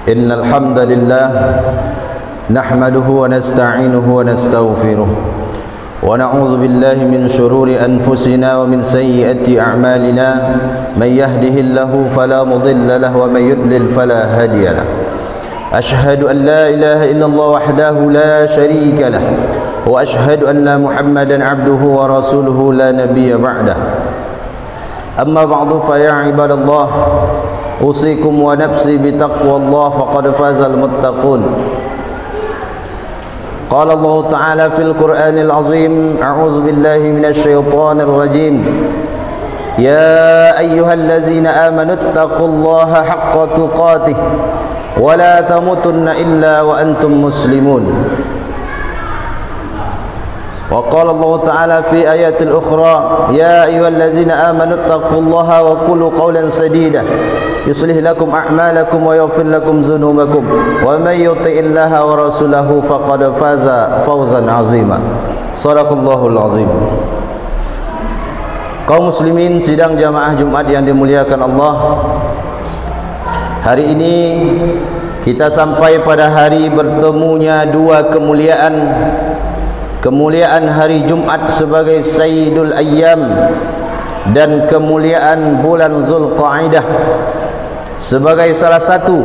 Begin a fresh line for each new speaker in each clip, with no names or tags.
إن الحمد لله نحمده ونستعينه ونستغفره ونعوذ بالله من شرور أنفسنا ومن سيئات أعمالنا من يهده الله فلا مضل له ومن يضلل فلا هادي له أشهد أن لا إله إلا الله وحده لا شريك له وأشهد أن محمدا عبده ورسوله لا نبي بعده أما بعد فيا عباد الله أوصيكم ونفسي بتقوى الله فقد فاز المتقون قال الله تعالى في القرآن العظيم أعوذ بالله من الشيطان الرجيم يا أيها الذين آمنوا اتقوا الله حق تقاته ولا تموتن إلا وأنتم مسلمون وقال الله تعالى في آيات الأخرى يا أيها الذين آمنوا اتقوا الله وقولوا قولا سديدا يصلح لكم أعمالكم ويغفر لكم ذنوبكم ومن يطع الله ورسوله فقد فاز فوزا عظيما صدق الله العظيم. Kaum muslimin sidang jamaah Jumat yang dimuliakan Allah, hari ini kita sampai pada hari bertemunya dua kemuliaan. Kemuliaan hari Jumat sebagai Sayyidul Ayyam dan kemuliaan bulan Zulqa'dah sebagai salah satu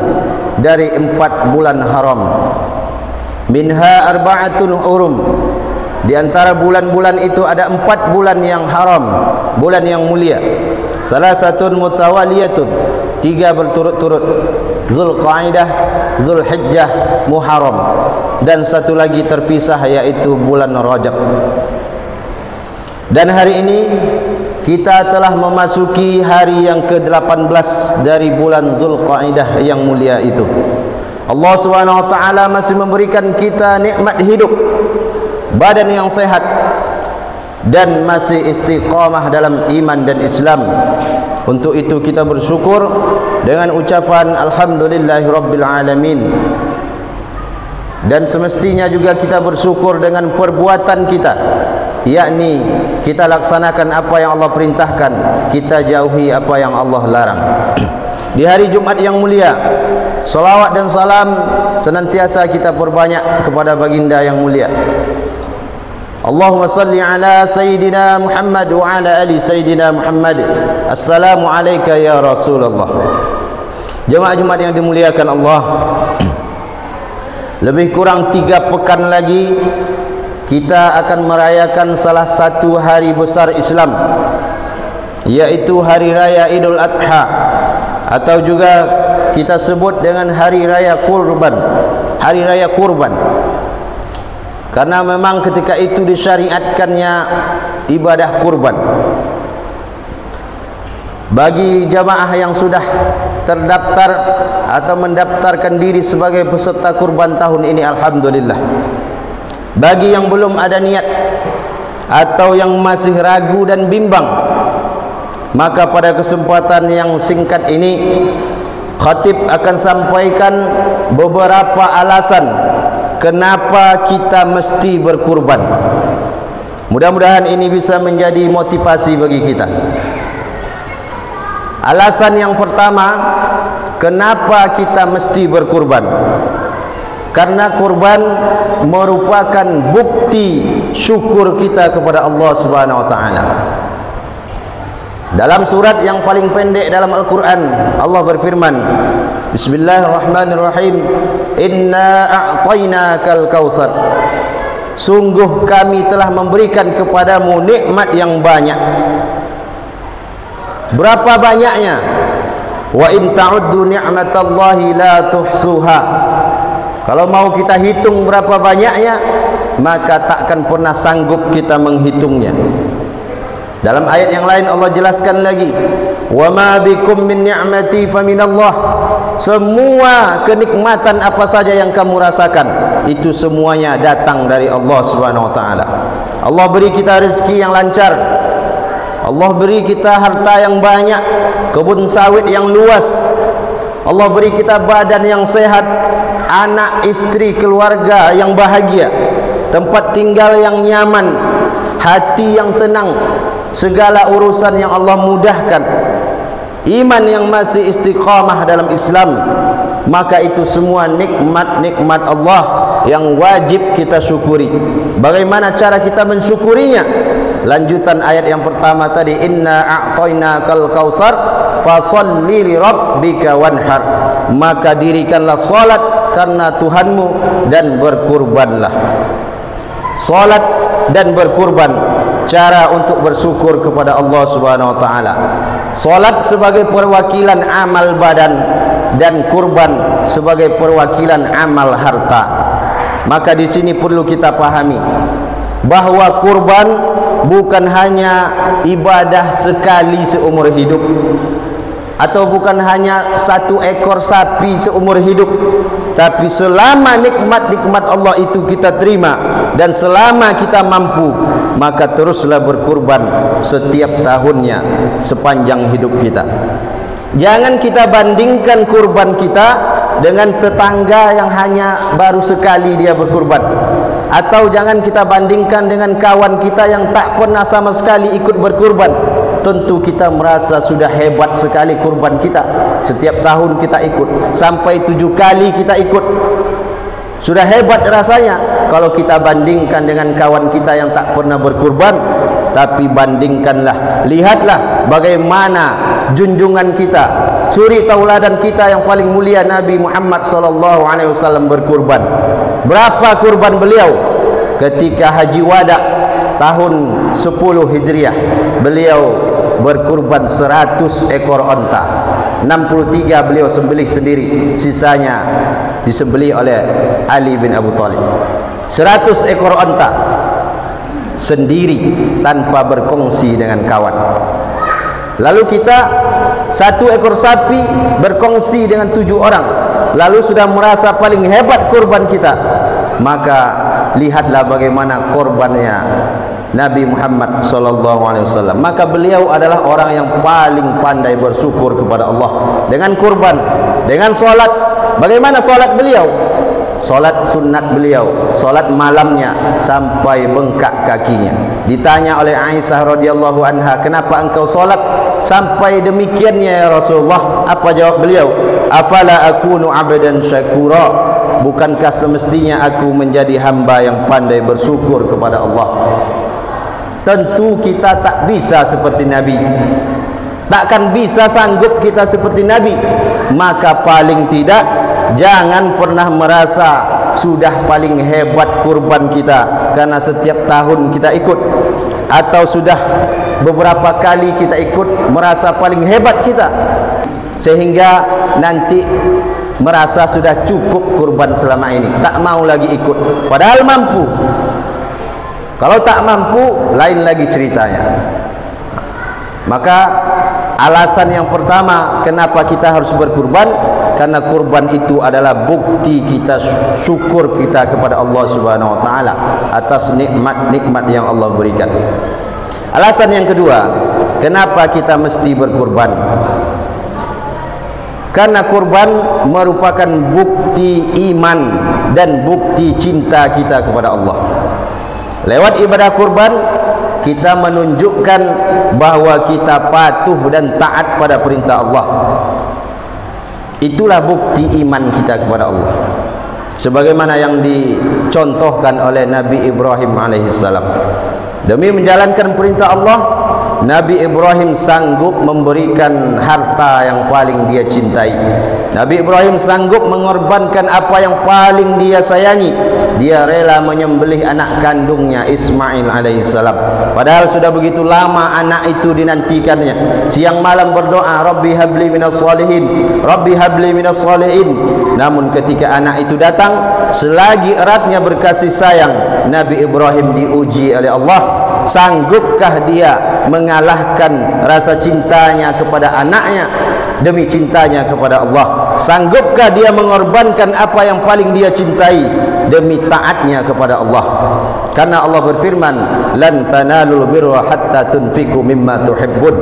dari 4 bulan haram. Minha arba'atun hurum. Di antara bulan-bulan itu ada 4 bulan yang haram, bulan yang mulia. Salah satu mutawaliyatun, 3 berturut-turut. Zulqa'dah, Zulhijjah, Muharram, dan satu lagi terpisah yaitu bulan Rajab. Dan hari ini kita telah memasuki hari yang ke-18 dari bulan Zulqa'dah yang mulia itu. Allah Subhanahu wa taala masih memberikan kita nikmat hidup, badan yang sehat, dan masih istiqamah dalam iman dan Islam. Untuk itu kita bersyukur dengan ucapan alhamdulillahirabbil alamin. Dan semestinya juga kita bersyukur dengan perbuatan kita, yakni kita laksanakan apa yang Allah perintahkan, kita jauhi apa yang Allah larang. Di hari Jumat yang mulia, salawat dan salam senantiasa kita perbanyak kepada baginda yang mulia. Allahumma salli ala Sayyidina Muhammad wa ala ali Sayyidina Muhammad. Assalamu alayka ya Rasulullah. Jemaah Jumat yang dimuliakan Allah, lebih kurang 3 pekan lagi kita akan merayakan salah satu hari besar Islam, yaitu Hari Raya Idul Adha, atau juga kita sebut dengan Hari Raya Kurban. Hari Raya Kurban, karena memang ketika itu disyariatkannya ibadah kurban. Bagi jamaah yang sudah terdaftar atau mendaftarkan diri sebagai peserta kurban tahun ini, alhamdulillah. Bagi yang belum ada niat atau yang masih ragu dan bimbang, maka pada kesempatan yang singkat ini khatib akan sampaikan beberapa alasan kenapa kita mesti berkurban. Mudah-mudahan ini bisa menjadi motivasi bagi kita. Alasan yang pertama, kenapa kita mesti berkurban? Karena kurban merupakan bukti syukur kita kepada Allah Subhanahu wa taala. Dalam surat yang paling pendek dalam Al-Quran, Allah berfirman, Bismillahirrahmanirrahim, Inna a'tainakal kautsar. Sungguh kami telah memberikan kepadamu nikmat yang banyak. Berapa banyaknya? Wa in ta'uddu ni'matallahi la tuhsuha. Kalau mau kita hitung berapa banyaknya, maka takkan pernah sanggup kita menghitungnya. Dalam ayat yang lain Allah jelaskan lagi, wa ma bikum min ni'mati faminallah. Semua kenikmatan apa saja yang kamu rasakan, itu semuanya datang dari Allah Subhanahu wa taala. Allah beri kita rezeki yang lancar, Allah beri kita harta yang banyak, kebun sawit yang luas, Allah beri kita badan yang sehat, anak, istri, keluarga yang bahagia, tempat tinggal yang nyaman, hati yang tenang, segala urusan yang Allah mudahkan, iman yang masih istiqamah dalam Islam, maka itu semua nikmat-nikmat Allah yang wajib kita syukuri. Bagaimana cara kita mensyukurinya? Lanjutan ayat yang pertama tadi, inna a'tainakal kautsar fasholli li rabbika wanhar, maka dirikanlah salat karena Tuhanmu dan berkurbanlah. Salat dan berkurban, cara untuk bersyukur kepada Allah Subhanahu wa taala. Salat sebagai perwakilan amal badan dan kurban sebagai perwakilan amal harta. Maka di sini perlu kita pahami bahwa kurban bukan hanya ibadah sekali seumur hidup, atau bukan hanya satu ekor sapi seumur hidup, tapi selama nikmat-nikmat Allah itu kita terima dan selama kita mampu, maka teruslah berkurban setiap tahunnya sepanjang hidup kita. Jangan kita bandingkan kurban kita dengan tetangga yang hanya baru sekali dia berkurban, atau jangan kita bandingkan dengan kawan kita yang tak pernah sama sekali ikut berkurban. Tentu kita merasa sudah hebat sekali kurban kita, setiap tahun kita ikut, sampai 7 kali kita ikut, sudah hebat rasanya. Kalau kita bandingkan dengan kawan kita yang tak pernah berkurban, tapi bandingkanlah, lihatlah bagaimana junjungan kita, suri tauladan kita yang paling mulia, Nabi Muhammad SAW berkurban. Berapa kurban beliau? Ketika Haji Wada tahun 10 Hijriah, beliau berkurban 100 ekor onta. 63 beliau sembelih sendiri, sisanya disembelih oleh Ali bin Abu Thalib. 100 ekor onta sendiri tanpa berkongsi dengan kawan. Lalu kita 1 ekor sapi berkongsi dengan 7 orang, lalu sudah merasa paling hebat kurban kita. Maka lihatlah bagaimana korbannya Nabi Muhammad SAW. Maka beliau adalah orang yang paling pandai bersyukur kepada Allah dengan kurban, dengan solat. Bagaimana solat beliau? Solat sunat beliau, solat malamnya sampai bengkak kakinya. Ditanya oleh Aisyah radhiyallahu anha, kenapa engkau solat sampai demikiannya ya Rasulullah? Apa jawab beliau? Afala akunu abdan syakura, bukankah semestinya aku menjadi hamba yang pandai bersyukur kepada Allah? Tentu kita tak bisa seperti Nabi, takkan bisa sanggup kita seperti Nabi. Maka paling tidak jangan pernah merasa sudah paling hebat kurban kita karena setiap tahun kita ikut, atau sudah beberapa kali kita ikut merasa paling hebat kita, sehingga nanti merasa sudah cukup kurban selama ini, tak mau lagi ikut, padahal mampu. Kalau tak mampu, lain lagi ceritanya. Maka alasan yang pertama kenapa kita harus berkurban, karena kurban itu adalah bukti kita syukur kita kepada Allah Subhanahu wa taala atas nikmat-nikmat yang Allah berikan. Alasan yang kedua, kenapa kita mesti berkurban? Karena kurban merupakan bukti iman dan bukti cinta kita kepada Allah. Lewat ibadah kurban kita menunjukkan bahwa kita patuh dan taat pada perintah Allah. Itulah bukti iman kita kepada Allah, sebagaimana yang dicontohkan oleh Nabi Ibrahim alaihissalam. Demi menjalankan perintah Allah, Nabi Ibrahim sanggup memberikan harta yang paling dia cintai. Nabi Ibrahim sanggup mengorbankan apa yang paling dia sayangi. Dia rela menyembelih anak kandungnya Ismail alaihissalam. Padahal sudah begitu lama anak itu dinantikannya. Siang malam berdoa, Rabbi habli minas salihin, Rabbi habli minas salihin. Namun ketika anak itu datang, selagi eratnya berkasih sayang, Nabi Ibrahim diuji oleh Allah. Sanggupkah dia mengalahkan rasa cintanya kepada anaknya demi cintanya kepada Allah? Sanggupkah dia mengorbankan apa yang paling dia cintai demi taatnya kepada Allah? Karena Allah berfirman, lan tanalul birra hatta tunfiqu mimma tuhibbun.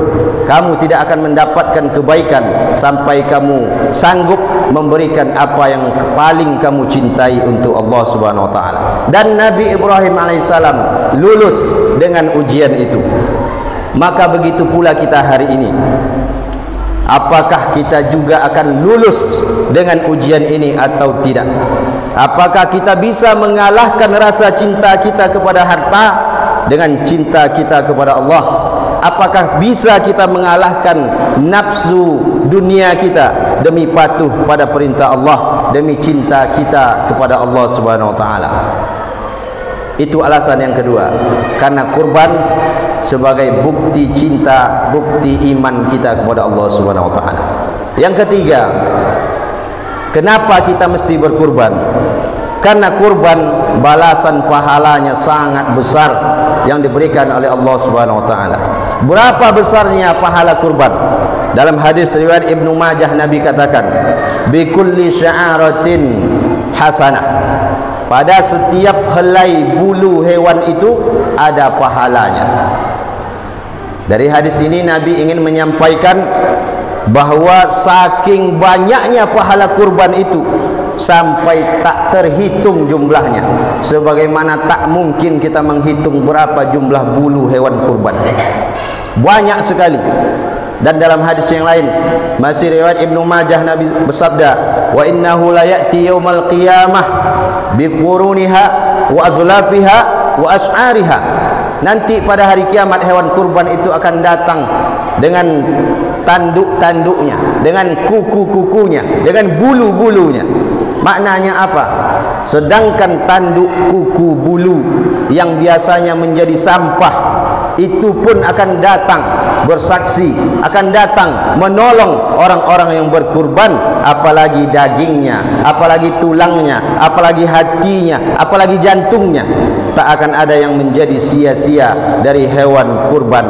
Kamu tidak akan mendapatkan kebaikan sampai kamu sanggup memberikan apa yang paling kamu cintai untuk Allah Subhanahu wa taala. Dan Nabi Ibrahim alaihissalam lulus dengan ujian itu. Maka begitu pula kita hari ini. apakah kita juga akan lulus dengan ujian ini atau tidak? Apakah kita bisa mengalahkan rasa cinta kita kepada harta dengan cinta kita kepada Allah? Apakah bisa kita mengalahkan nafsu dunia kita demi patuh pada perintah Allah, demi cinta kita kepada Allah Subhanahu wa taala? Itu alasan yang kedua, karena kurban sebagai bukti cinta, bukti iman kita kepada Allah Subhanahu wa taala. Yang ketiga, kenapa kita mesti berkurban? Karena kurban balasan pahalanya sangat besar yang diberikan oleh Allah Subhanahu wa taala. Berapa besarnya pahala kurban? Dalam hadis riwayat Ibnu Majah, Nabi katakan, "Bi kulli sya'aratin hasanah." Pada setiap helai bulu hewan itu ada pahalanya. Dari hadis ini Nabi ingin menyampaikan bahwa saking banyaknya pahala kurban itu sampai tak terhitung jumlahnya, sebagaimana tak mungkin kita menghitung berapa jumlah bulu hewan kurban. Banyak sekali. Dan dalam hadis yang lain, masih riwayat Ibnu Majah, Nabi bersabda, "Wa innahu la ya'ti yaumal qiyamah bi quruniha wa azlafiha wa as'ariha." Nanti pada hari kiamat hewan kurban itu akan datang dengan tanduk-tanduknya, dengan kuku-kukunya, dengan bulu-bulunya. Maknanya apa? Sedangkan tanduk, kuku, bulu yang biasanya menjadi sampah itu pun akan datang bersaksi, akan datang menolong orang-orang yang berkurban, apalagi dagingnya, apalagi tulangnya, apalagi hatinya, apalagi jantungnya. Tak akan ada yang menjadi sia-sia dari hewan kurban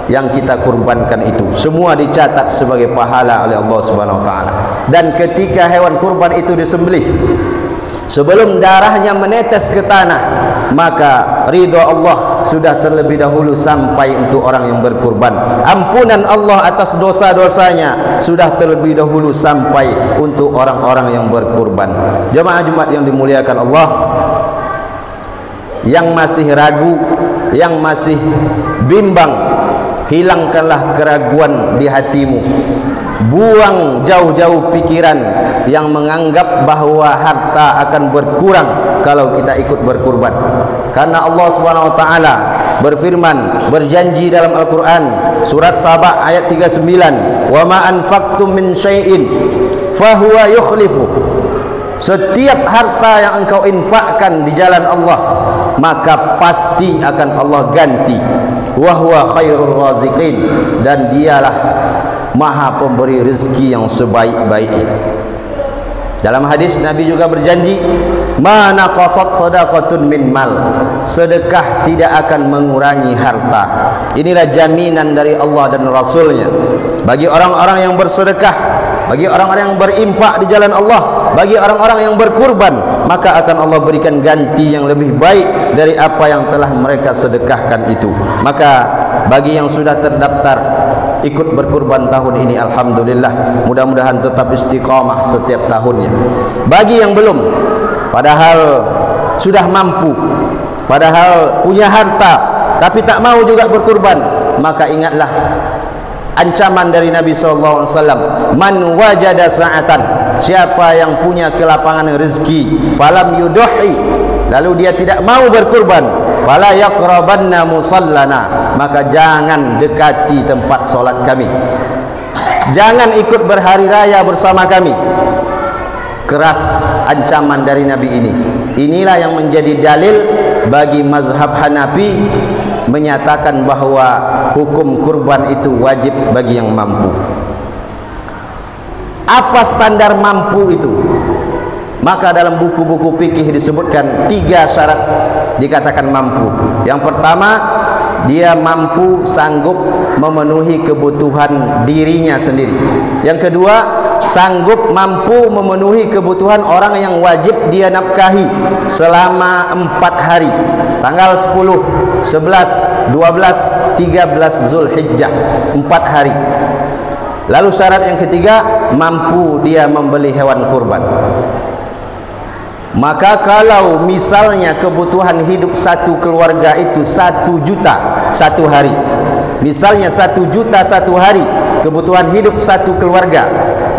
yang kita kurbankan itu. Semua dicatat sebagai pahala oleh Allah Subhanahu wa taala. Dan ketika hewan kurban itu disembelih, sebelum darahnya menetes ke tanah, maka ridha Allah sudah terlebih dahulu sampai untuk orang yang berkurban. Ampunan Allah atas dosa-dosanya sudah terlebih dahulu sampai untuk orang-orang yang berkurban. Jemaah Jumat yang dimuliakan Allah, yang masih ragu, yang masih bimbang, hilangkanlah keraguan di hatimu. Buang jauh-jauh pikiran yang menganggap bahwa harta akan berkurang kalau kita ikut berkurban. Karena Allah Subhanahu wa taala berfirman, berjanji dalam Al-Qur'an surat Saba ayat 39, "Wa ma anfaqtum min syai'in fahuwa yukhlifu." Setiap harta yang engkau infakkan di jalan Allah, maka pasti akan Allah ganti. Wa huwa khairul raziqin, dan dialah maha pemberi rezeki yang sebaik-baiknya. Dalam hadis Nabi juga berjanji, "Ma naqasat shadaqatun min mal." Sedekah tidak akan mengurangi harta. Inilah jaminan dari Allah dan Rasulnya bagi orang-orang yang bersedekah, bagi orang-orang yang berimpak di jalan Allah, bagi orang-orang yang berkurban, maka akan Allah berikan ganti yang lebih baik dari apa yang telah mereka sedekahkan itu. Maka bagi yang sudah terdaftar ikut berkurban tahun ini, alhamdulillah, mudah-mudahan tetap istiqamah setiap tahunnya. Bagi yang belum, padahal sudah mampu, padahal punya harta, tapi tak mau juga berkurban, maka ingatlah ancaman dari Nabi SAW, "Man wajada sa'atan," siapa yang punya kelapangan rezeki, falam yuduhi, lalu dia tidak mau berkurban, fala yaqrabanna musallana, maka jangan dekati tempat solat kami, jangan ikut berhari raya bersama kami. Keras ancaman dari Nabi ini. Inilah yang menjadi dalil bagi mazhab Hanafi menyatakan bahwa hukum kurban itu wajib bagi yang mampu. Apa standar mampu itu? Maka dalam buku-buku fikih disebutkan 3 syarat dikatakan mampu. Yang pertama, dia mampu sanggup memenuhi kebutuhan dirinya sendiri. Yang kedua, sanggup mampu memenuhi kebutuhan orang yang wajib dia nafkahi selama 4 hari, tanggal 10, 11, 12, 13 Zulhijjah, 4 hari. Lalu syarat yang ketiga, mampu dia membeli hewan kurban. Maka kalau misalnya kebutuhan hidup satu keluarga itu 1 juta 1 hari, misalnya 1 juta 1 hari, kebutuhan hidup satu keluarga.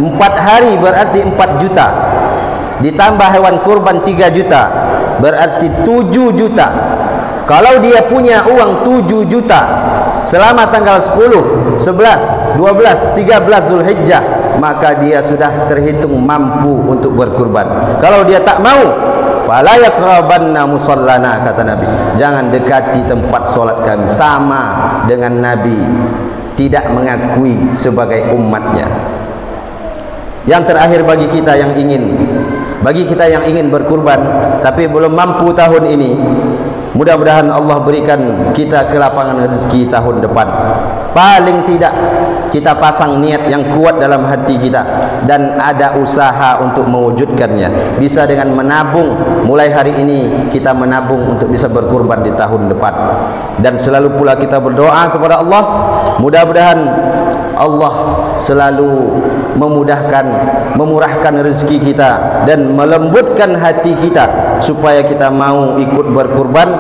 4 hari berarti 4 juta. Ditambah hewan kurban 3 juta, berarti 7 juta. Kalau dia punya uang 7 juta selama tanggal 10, 11, 12, 13 Zulhijjah, maka dia sudah terhitung mampu untuk berkurban. Kalau dia tak mau, fala yaqrabanna musallana, kata Nabi, jangan dekati tempat solat kami. Sama dengan Nabi tidak mengakui sebagai umatnya. Yang terakhir bagi kita yang ingin berkurban tapi belum mampu tahun ini, mudah-mudahan Allah berikan kita kelapangan rezeki tahun depan. Paling tidak kita pasang niat yang kuat dalam hati kita dan ada usaha untuk mewujudkannya. Bisa dengan menabung. Mulai hari ini kita menabung untuk bisa berkurban di tahun depan. Dan selalu pula kita berdoa kepada Allah, mudah-mudahan Allah selalu memurahkan rezeki kita dan melembutkan hati kita supaya kita mau ikut berkurban,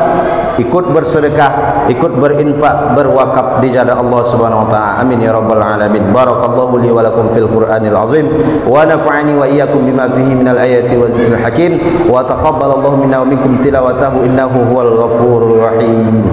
ikut bersedekah, ikut berinfak, berwakaf di jalan Allah Subhanahu wa taala. Amin ya rabbal alamin. Barakallahu li wa lakum fil Qur'anil azim wa nafa'ani wa iyyakum bima fihi minal ayati wa zikril hakim wa taqabbalallahu minna wa minkum tilawatahu innahu huwal ghafurur rahim.